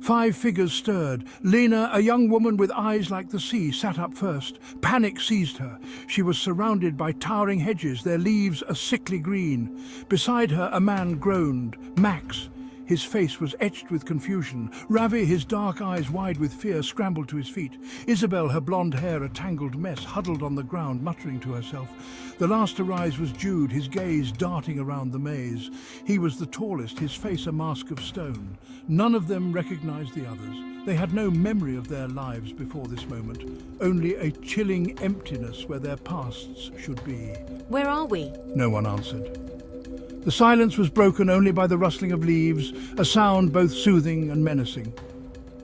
5 figures stirred. Lena, a young woman with eyes like the sea, sat up first. Panic seized her. She was surrounded by towering hedges, their leaves a sickly green. Beside her, a man groaned. Max. His face was etched with confusion. Ravi, his dark eyes wide with fear, scrambled to his feet. Isabel, her blonde hair a tangled mess, huddled on the ground, muttering to herself. The last to rise was Jude, his gaze darting around the maze. He was the tallest, his face a mask of stone. None of them recognized the others. They had no memory of their lives before this moment, only a chilling emptiness where their pasts should be. Where are we? No one answered. The silence was broken only by the rustling of leaves, a sound both soothing and menacing.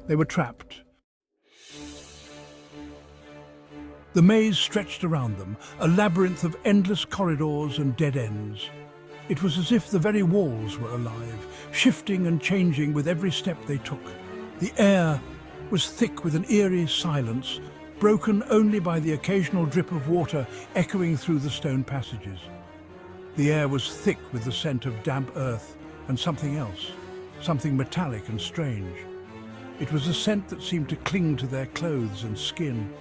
They were trapped. The maze stretched around them, a labyrinth of endless corridors and dead ends. It was as if the very walls were alive, shifting and changing with every step they took. The air was thick with an eerie silence, broken only by the occasional drip of water echoing through the stone passages. The air was thick with the scent of damp earth and something else, something metallic and strange. It was a scent that seemed to cling to their clothes and skin,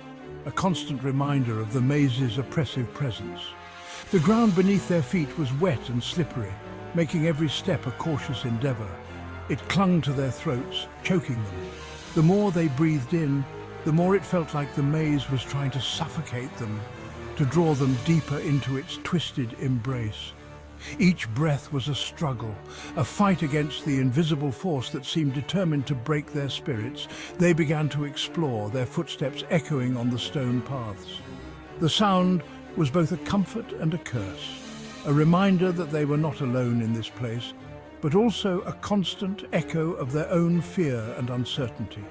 a constant reminder of the maze's oppressive presence. The ground beneath their feet was wet and slippery, making every step a cautious endeavor. It clung to their throats, choking them. The more they breathed in, the more it felt like the maze was trying to suffocate them, to draw them deeper into its twisted embrace. Each breath was a struggle, a fight against the invisible force that seemed determined to break their spirits. They began to explore, their footsteps echoing on the stone paths. The sound was both a comfort and a curse, a reminder that they were not alone in this place, but also a constant echo of their own fear and uncertainty.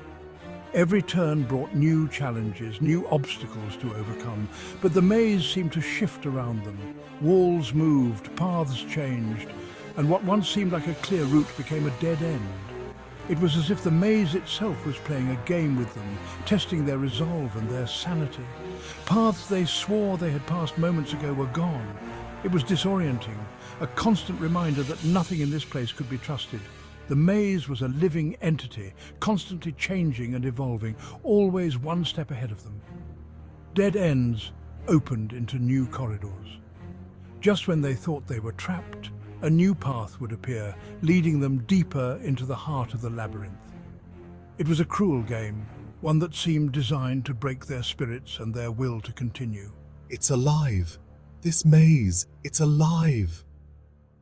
Every turn brought new challenges, new obstacles to overcome, but the maze seemed to shift around them. Walls moved, paths changed, and what once seemed like a clear route became a dead end. It was as if the maze itself was playing a game with them, testing their resolve and their sanity. Paths they swore they had passed moments ago were gone. It was disorienting, a constant reminder that nothing in this place could be trusted. The maze was a living entity, constantly changing and evolving, always one step ahead of them. Dead ends opened into new corridors. Just when they thought they were trapped, a new path would appear, leading them deeper into the heart of the labyrinth. It was a cruel game, one that seemed designed to break their spirits and their will to continue. It's alive. This maze, it's alive.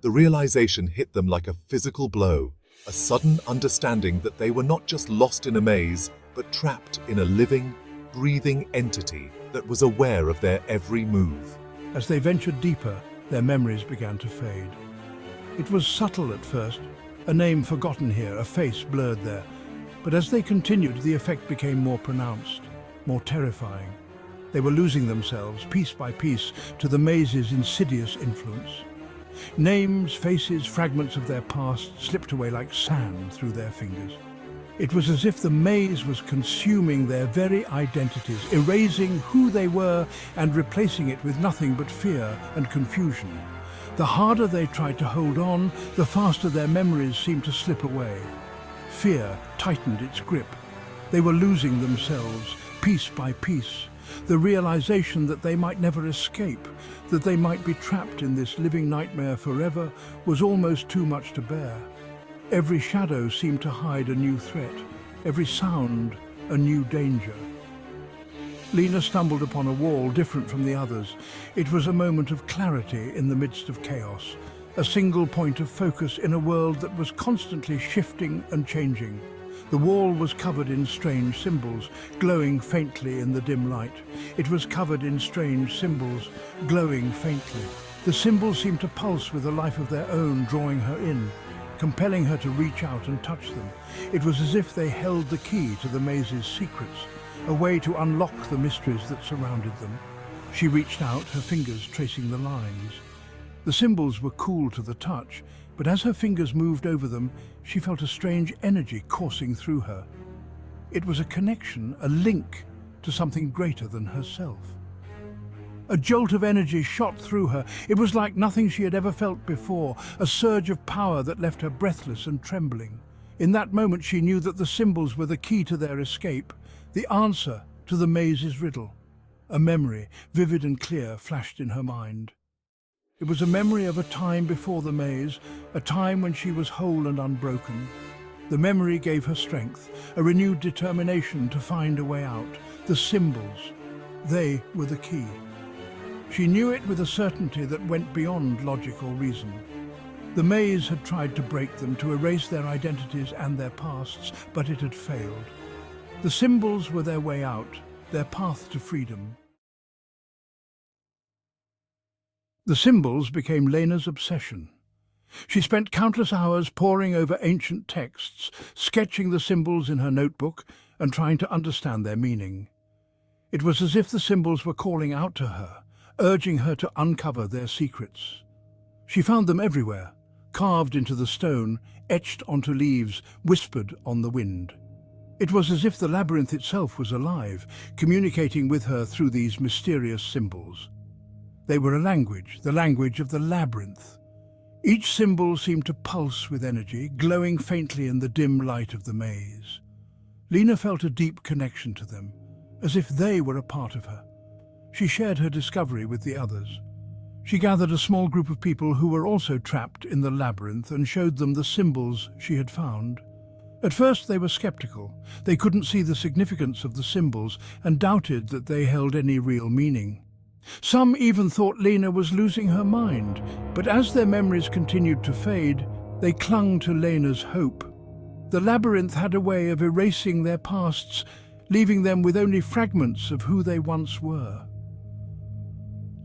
The realization hit them like a physical blow. A sudden understanding that they were not just lost in a maze, but trapped in a living, breathing entity that was aware of their every move. As they ventured deeper, their memories began to fade. It was subtle at first, a name forgotten here, a face blurred there. But as they continued, the effect became more pronounced, more terrifying. They were losing themselves, piece by piece, to the maze's insidious influence. Names, faces, fragments of their past slipped away like sand through their fingers. It was as if the maze was consuming their very identities, erasing who they were and replacing it with nothing but fear and confusion. The harder they tried to hold on, the faster their memories seemed to slip away. Fear tightened its grip. They were losing themselves, piece by piece. The realization that they might never escape, that they might be trapped in this living nightmare forever, was almost too much to bear. Every shadow seemed to hide a new threat, every sound a new danger. Lena stumbled upon a wall different from the others. It was a moment of clarity in the midst of chaos, a single point of focus in a world that was constantly shifting and changing. The wall was covered in strange symbols, glowing faintly in the dim light. It was covered in strange symbols, glowing faintly. The symbols seemed to pulse with a life of their own, drawing her in, compelling her to reach out and touch them. It was as if they held the key to the maze's secrets, a way to unlock the mysteries that surrounded them. She reached out, her fingers tracing the lines. The symbols were cool to the touch, but as her fingers moved over them, she felt a strange energy coursing through her. It was a connection, a link to something greater than herself. A jolt of energy shot through her. It was like nothing she had ever felt before, a surge of power that left her breathless and trembling. In that moment she knew that the symbols were the key to their escape, the answer to the maze's riddle. A memory, vivid and clear, flashed in her mind. It was a memory of a time before the maze, a time when she was whole and unbroken. The memory gave her strength, a renewed determination to find a way out. The symbols, they were the key. She knew it with a certainty that went beyond logic or reason. The maze had tried to break them, to erase their identities and their pasts, but it had failed. The symbols were their way out, their path to freedom. The symbols became Lena's obsession. She spent countless hours poring over ancient texts, sketching the symbols in her notebook and trying to understand their meaning. It was as if the symbols were calling out to her, urging her to uncover their secrets. She found them everywhere, carved into the stone, etched onto leaves, whispered on the wind. It was as if the labyrinth itself was alive, communicating with her through these mysterious symbols. They were a language, the language of the labyrinth. Each symbol seemed to pulse with energy, glowing faintly in the dim light of the maze. Lena felt a deep connection to them, as if they were a part of her. She shared her discovery with the others. She gathered a small group of people who were also trapped in the labyrinth and showed them the symbols she had found. At first they were skeptical. They couldn't see the significance of the symbols and doubted that they held any real meaning. Some even thought Lena was losing her mind, but as their memories continued to fade, they clung to Lena's hope. The labyrinth had a way of erasing their pasts, leaving them with only fragments of who they once were.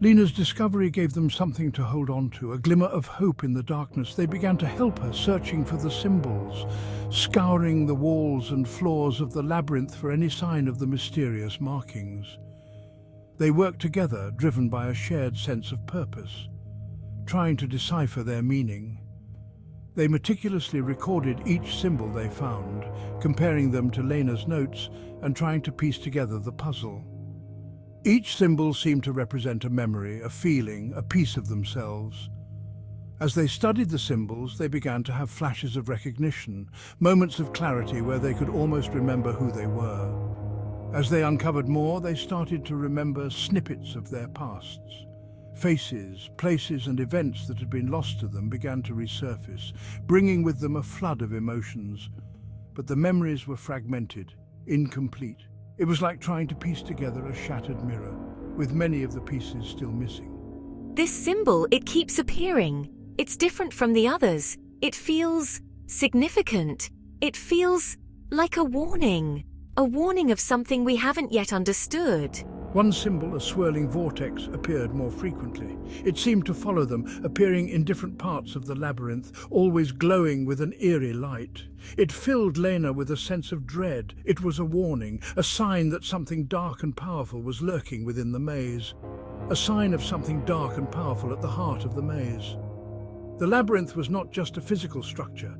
Lena's discovery gave them something to hold on to, a glimmer of hope in the darkness. They began to help her, searching for the symbols, scouring the walls and floors of the labyrinth for any sign of the mysterious markings. They worked together, driven by a shared sense of purpose, trying to decipher their meaning. They meticulously recorded each symbol they found, comparing them to Lena's notes and trying to piece together the puzzle. Each symbol seemed to represent a memory, a feeling, a piece of themselves. As they studied the symbols, they began to have flashes of recognition, moments of clarity where they could almost remember who they were. As they uncovered more, they started to remember snippets of their pasts. Faces, places and events that had been lost to them began to resurface, bringing with them a flood of emotions. But the memories were fragmented, incomplete. It was like trying to piece together a shattered mirror, with many of the pieces still missing. This symbol, it keeps appearing. It's different from the others. It feels significant. It feels like a warning of something we haven't yet understood. One symbol, a swirling vortex, appeared more frequently. It seemed to follow them, appearing in different parts of the labyrinth, always glowing with an eerie light. It filled Lena with a sense of dread. It was a warning, a sign that something dark and powerful was lurking within the maze. A sign of something dark and powerful at the heart of the maze. The labyrinth was not just a physical structure,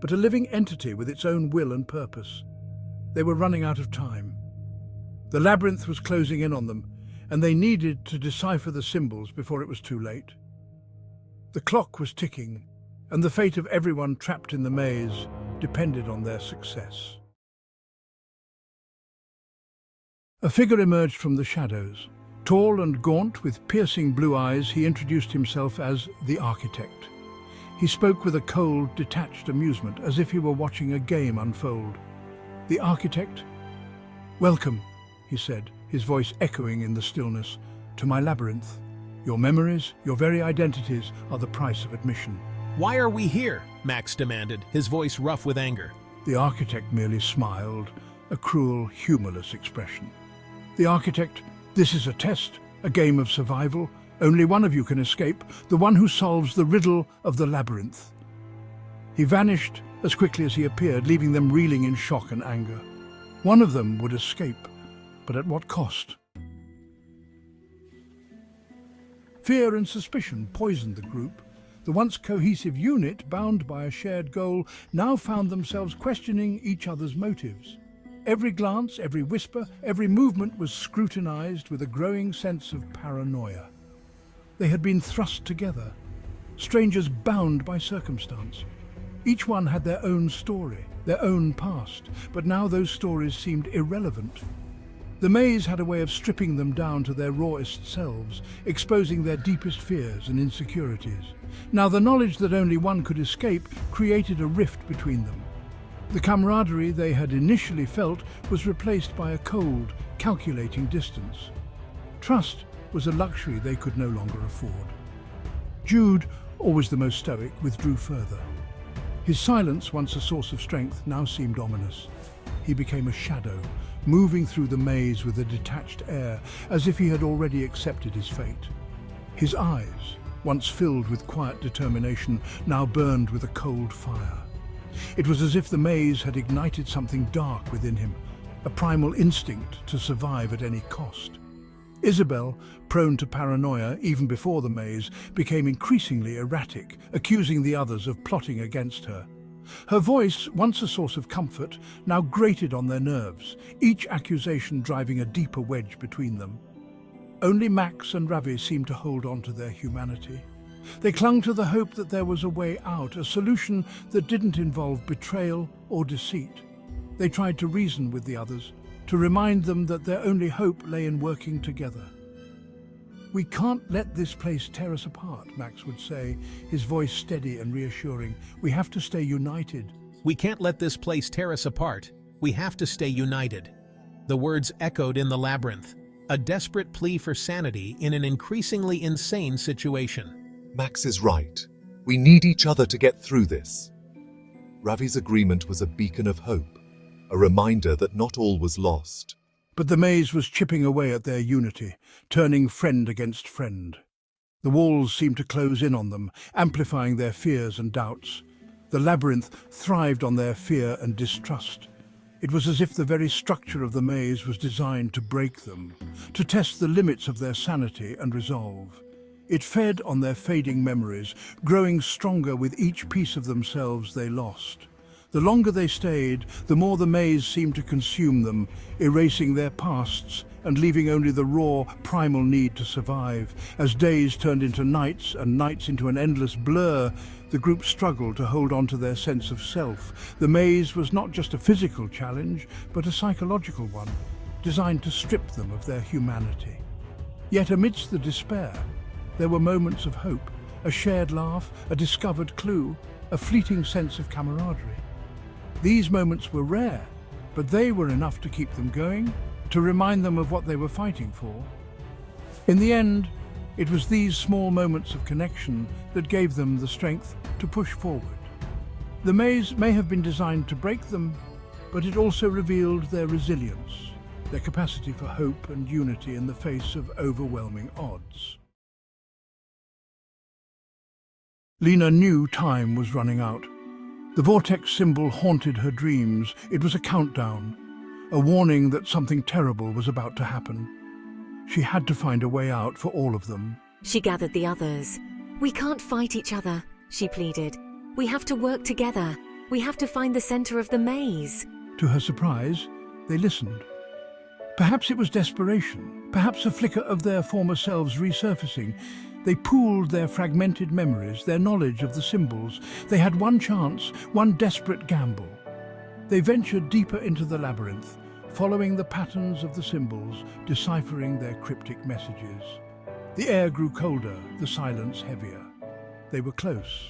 but a living entity with its own will and purpose. They were running out of time. The labyrinth was closing in on them, and they needed to decipher the symbols before it was too late. The clock was ticking, and the fate of everyone trapped in the maze depended on their success. A figure emerged from the shadows. Tall and gaunt, with piercing blue eyes, he introduced himself as the Architect. He spoke with a cold, detached amusement, as if he were watching a game unfold. The Architect? "Welcome," he said, his voice echoing in the stillness, "to my labyrinth. Your memories, your very identities, are the price of admission." "Why are we here?" Max demanded, his voice rough with anger. The Architect merely smiled, a cruel, humorless expression. "The Architect, this is a test, a game of survival. Only one of you can escape, the one who solves the riddle of the labyrinth." He vanished as quickly as he appeared, leaving them reeling in shock and anger. One of them would escape, but at what cost? Fear and suspicion poisoned the group. The once cohesive unit, bound by a shared goal, now found themselves questioning each other's motives. Every glance, every whisper, every movement was scrutinized with a growing sense of paranoia. They had been thrust together, strangers bound by circumstance. Each one had their own story, their own past, but now those stories seemed irrelevant. The maze had a way of stripping them down to their rawest selves, exposing their deepest fears and insecurities. Now the knowledge that only one could escape created a rift between them. The camaraderie they had initially felt was replaced by a cold, calculating distance. Trust was a luxury they could no longer afford. Jude, always the most stoic, withdrew further. His silence, once a source of strength, now seemed ominous. He became a shadow, moving through the maze with a detached air, as if he had already accepted his fate. His eyes, once filled with quiet determination, now burned with a cold fire. It was as if the maze had ignited something dark within him, a primal instinct to survive at any cost. Isabel, prone to paranoia even before the maze, became increasingly erratic, accusing the others of plotting against her. Her voice, once a source of comfort, now grated on their nerves, each accusation driving a deeper wedge between them. Only Max and Ravi seemed to hold on to their humanity. They clung to the hope that there was a way out, a solution that didn't involve betrayal or deceit. They tried to reason with the others, to remind them that their only hope lay in working together. "We can't let this place tear us apart," Max would say, his voice steady and reassuring. "We have to stay united." We can't let this place tear us apart. We have to stay united. The words echoed in the labyrinth, a desperate plea for sanity in an increasingly insane situation. Max is right. We need each other to get through this. Ravi's agreement was a beacon of hope, a reminder that not all was lost. But the maze was chipping away at their unity, turning friend against friend. The walls seemed to close in on them, amplifying their fears and doubts. The labyrinth thrived on their fear and distrust. It was as if the very structure of the maze was designed to break them, to test the limits of their sanity and resolve. It fed on their fading memories, growing stronger with each piece of themselves they lost. The longer they stayed, the more the maze seemed to consume them, erasing their pasts and leaving only the raw, primal need to survive. As days turned into nights and nights into an endless blur, the group struggled to hold on to their sense of self. The maze was not just a physical challenge, but a psychological one, designed to strip them of their humanity. Yet amidst the despair, there were moments of hope, a shared laugh, a discovered clue, a fleeting sense of camaraderie. These moments were rare, but they were enough to keep them going, to remind them of what they were fighting for. In the end, it was these small moments of connection that gave them the strength to push forward. The maze may have been designed to break them, but it also revealed their resilience, their capacity for hope and unity in the face of overwhelming odds. Lena knew time was running out. The vortex symbol haunted her dreams. It was a countdown, a warning that something terrible was about to happen. She had to find a way out for all of them. She gathered the others. "We can't fight each other," she pleaded. "We have to work together. We have to find the center of the maze." To her surprise, they listened. Perhaps it was desperation, perhaps a flicker of their former selves resurfacing. They pooled their fragmented memories, their knowledge of the symbols. They had one chance, one desperate gamble. They ventured deeper into the labyrinth, following the patterns of the symbols, deciphering their cryptic messages. The air grew colder, the silence heavier. They were close,